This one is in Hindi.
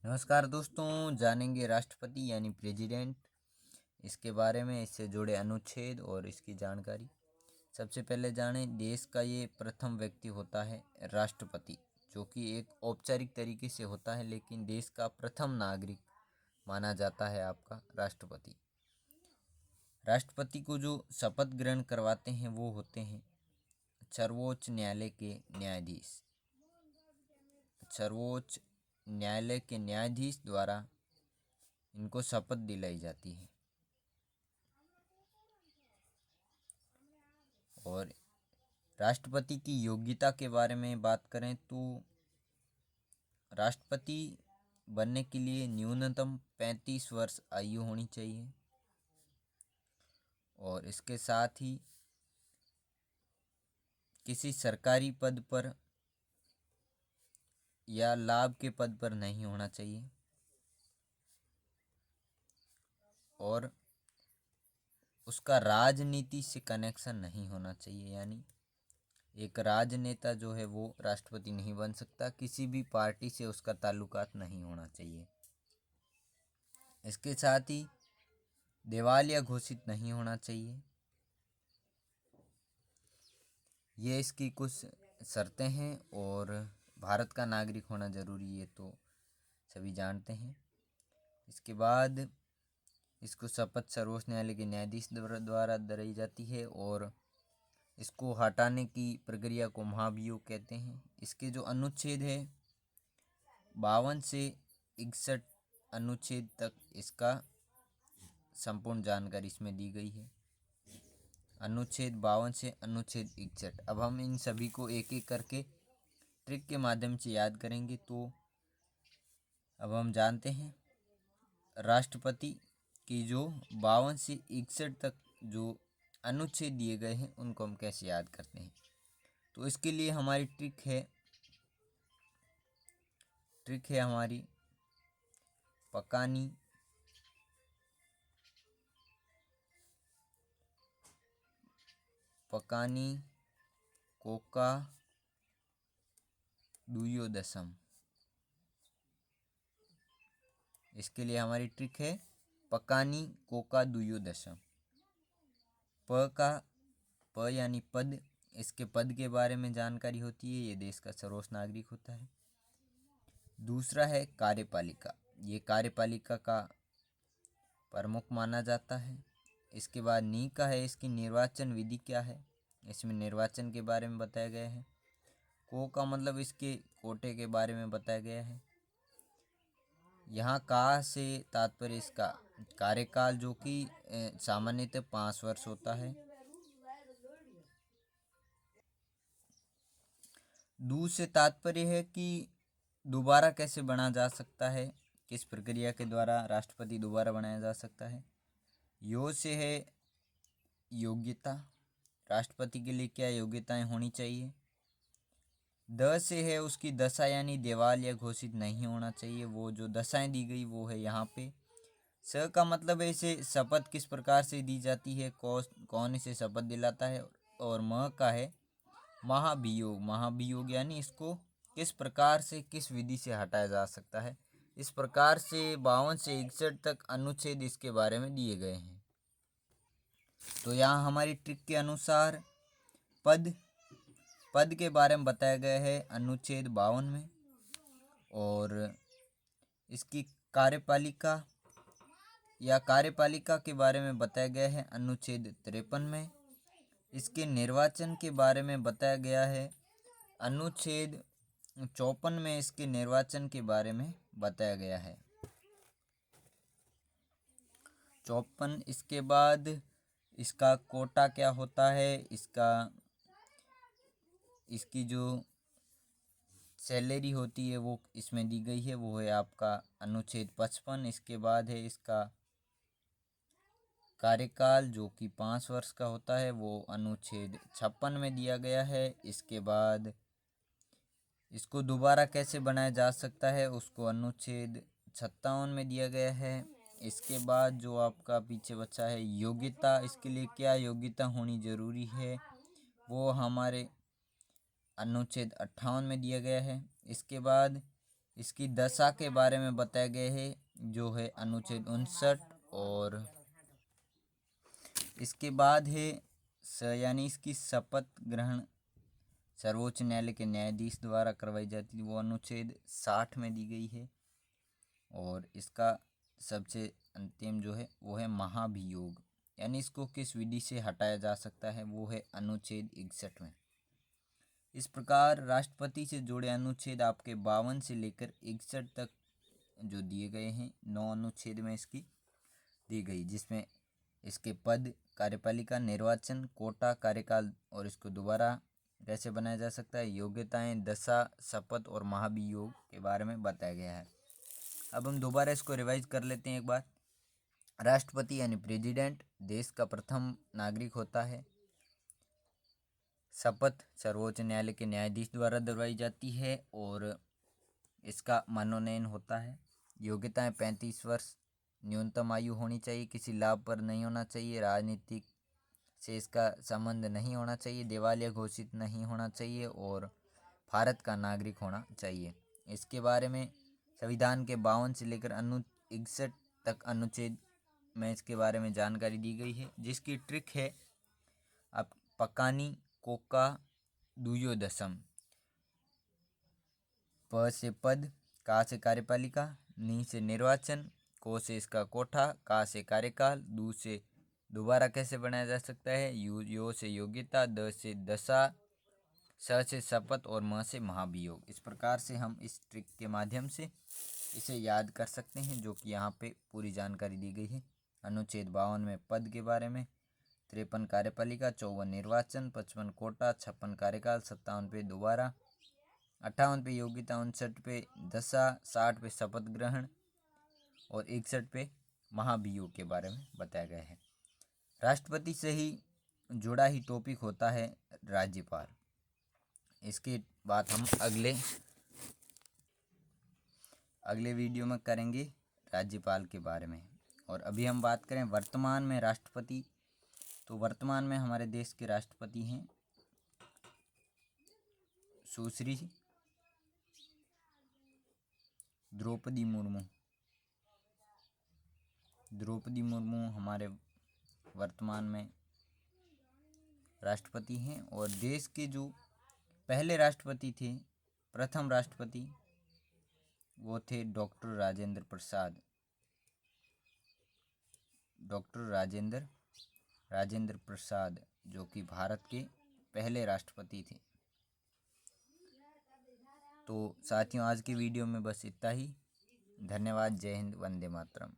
नमस्कार दोस्तों, जानेंगे राष्ट्रपति यानी प्रेसिडेंट इसके बारे में, इससे जुड़े अनुच्छेद और इसकी जानकारी। सबसे पहले जानें, देश का ये प्रथम व्यक्ति होता है राष्ट्रपति, जो कि एक औपचारिक तरीके से होता है, लेकिन देश का प्रथम नागरिक माना जाता है आपका राष्ट्रपति। राष्ट्रपति को जो शपथ ग्रहण करवाते हैं वो होते हैं सर्वोच्च न्यायालय के न्यायाधीश। सर्वोच्च न्यायालय के न्यायाधीश द्वारा इनको शपथ दिलाई जाती है। और राष्ट्रपति की योग्यता के बारे में बात करें तो राष्ट्रपति बनने के लिए न्यूनतम 35 वर्ष आयु होनी चाहिए और इसके साथ ही किसी सरकारी पद पर या लाभ के पद पर नहीं होना चाहिए और उसका राजनीति से कनेक्शन नहीं होना चाहिए, यानी एक राजनेता जो है वो राष्ट्रपति नहीं बन सकता, किसी भी पार्टी से उसका ताल्लुकात नहीं होना चाहिए। इसके साथ ही दिवालिया घोषित नहीं होना चाहिए। ये इसकी कुछ शर्तें हैं और भारत का नागरिक होना ज़रूरी है, तो सभी जानते हैं। इसके बाद इसको शपथ सर्वोच्च न्यायालय के न्यायाधीश द्वारा दिलाई जाती है और इसको हटाने की प्रक्रिया को महाभियोग कहते हैं। इसके जो अनुच्छेद है 52 से 61 अनुच्छेद तक इसका संपूर्ण जानकारी इसमें दी गई है। अनुच्छेद 52 से अनुच्छेद 61। अब हम इन सभी को एक एक करके ट्रिक के माध्यम से याद करेंगे। तो अब हम जानते हैं राष्ट्रपति की जो 52 से 61 तक जो अनुच्छेद दिए गए हैं उनको हम कैसे याद करते हैं। तो इसके लिए हमारी ट्रिक है हमारी पकानी कोका दुयोदशम। इसके लिए हमारी ट्रिक है पकानी कोका दुयोदशम। प यानी पद, इसके पद के बारे में जानकारी होती है, ये देश का सर्वोच्च नागरिक होता है। दूसरा है कार्यपालिका, ये कार्यपालिका का प्रमुख माना जाता है। इसके बाद नी का है, इसकी निर्वाचन विधि क्या है, इसमें निर्वाचन के बारे में बताया गया है। को का मतलब इसके कोटे के बारे में बताया गया है। यहाँ का से तात्पर्य इसका कार्यकाल, जो कि सामान्यतः 5 वर्ष होता है। दू से तात्पर्य है कि दोबारा कैसे बना जा सकता है, किस प्रक्रिया के द्वारा राष्ट्रपति दोबारा बनाया जा सकता है। यो से है योग्यता, राष्ट्रपति के लिए क्या योग्यताएं होनी चाहिए। द से है उसकी दशा, यानी दिवालिया घोषित नहीं होना चाहिए, वो जो दशाएं दी गई वो है यहाँ पे। स का मतलब है इसे शपथ किस प्रकार से दी जाती है, कौन इसे शपथ दिलाता है। और म का है महाभियोग यानी इसको किस प्रकार से, किस विधि से हटाया जा सकता है। इस प्रकार से 52 से 61 तक अनुच्छेद इसके बारे में दिए गए हैं। तो यहाँ हमारी ट्रिक के अनुसार पद के बारे में बताया गया है अनुच्छेद 52 में और इसकी कार्यपालिका के बारे में बताया गया है अनुच्छेद 53 में। इसके निर्वाचन के बारे में बताया गया है अनुच्छेद 54 में। इसके निर्वाचन के बारे में बताया गया है 54। इसके बाद इसका कोटा क्या होता है, इसकी जो सैलरी होती है वो इसमें दी गई है, वो है आपका अनुच्छेद 55। इसके बाद है इसका कार्यकाल, जो कि 5 वर्ष का होता है, वो अनुच्छेद 56 में दिया गया है। इसके बाद इसको दोबारा कैसे बनाया जा सकता है उसको अनुच्छेद 57 में दिया गया है। इसके बाद जो आपका पीछे बचा है योग्यता, इसके लिए क्या योग्यता होनी जरूरी है वो हमारे अनुच्छेद 58 में दिया गया है। इसके बाद इसकी दशा के बारे में बताया गया है जो है अनुच्छेद 59। और इसके बाद है यानी इसकी शपथ ग्रहण सर्वोच्च न्यायालय के न्यायाधीश द्वारा करवाई जाती है, वो अनुच्छेद 60 में दी गई है। और इसका सबसे अंतिम जो है वो है महाभियोग, यानी इसको किस विधि से हटाया जा सकता है, वो है अनुच्छेद 61 में। इस प्रकार राष्ट्रपति से जुड़े अनुच्छेद आपके 52 से लेकर 61 तक जो दिए गए हैं, 9 अनुच्छेद में इसकी दी गई, जिसमें इसके पद, कार्यपालिका, निर्वाचन, कोटा, कार्यकाल और इसको दोबारा कैसे बनाया जा सकता है, योग्यताएं, दशा, शपथ और महाभियोग के बारे में बताया गया है। अब हम दोबारा इसको रिवाइज कर लेते हैं एक बार। राष्ट्रपति यानी प्रेसिडेंट देश का प्रथम नागरिक होता है। शपथ सर्वोच्च न्यायालय के न्यायाधीश द्वारा दिलवाई जाती है और इसका मनोनयन होता है। योग्यताएं 35 वर्ष न्यूनतम आयु होनी चाहिए, किसी लाभ पर नहीं होना चाहिए, राजनीतिक से इसका संबंध नहीं होना चाहिए, दिवालिया घोषित नहीं होना चाहिए और भारत का नागरिक होना चाहिए। इसके बारे में संविधान के 52 से लेकर 61 तक अनुच्छेद में इसके बारे में जानकारी दी गई है, जिसकी ट्रिक है अब पकानी कोका दुयो दशम। प से पद, का से कार्यपालिका, नी से निर्वाचन, को से इसका कोठा, का से कार्यकाल, दू से दोबारा कैसे बनाया जा सकता है, यो से योग्यता, द से दशा, स से शपथ और म से महाभियोग। इस प्रकार से हम इस ट्रिक के माध्यम से इसे याद कर सकते हैं, जो कि यहाँ पे पूरी जानकारी दी गई है। अनुच्छेद 52 में पद के बारे में, 53 कार्यपालिका, 54 निर्वाचन, 55 कोटा, 56 कार्यकाल, 57 पे दोबारा, 58 पे योग्यता, 59 पे दशा, 60 पे शपथ ग्रहण और 61 पे महाभियोग के बारे में बताया गया है। राष्ट्रपति से ही जुड़ा ही टॉपिक होता है राज्यपाल। इसके बाद हम अगले वीडियो में करेंगे राज्यपाल के बारे में। और अभी हम बात करें वर्तमान में राष्ट्रपति, तो वर्तमान में हमारे देश के राष्ट्रपति हैं सुश्री द्रौपदी मुर्मू। द्रौपदी मुर्मू हमारे वर्तमान में राष्ट्रपति हैं। और देश के जो पहले राष्ट्रपति थे, प्रथम राष्ट्रपति, वो थे डॉक्टर राजेंद्र प्रसाद। डॉक्टर राजेंद्र प्रसाद जो कि भारत के पहले राष्ट्रपति थे। तो साथियों, आज की वीडियो में बस इतना ही। धन्यवाद। जय हिंद, वंदे मातरम।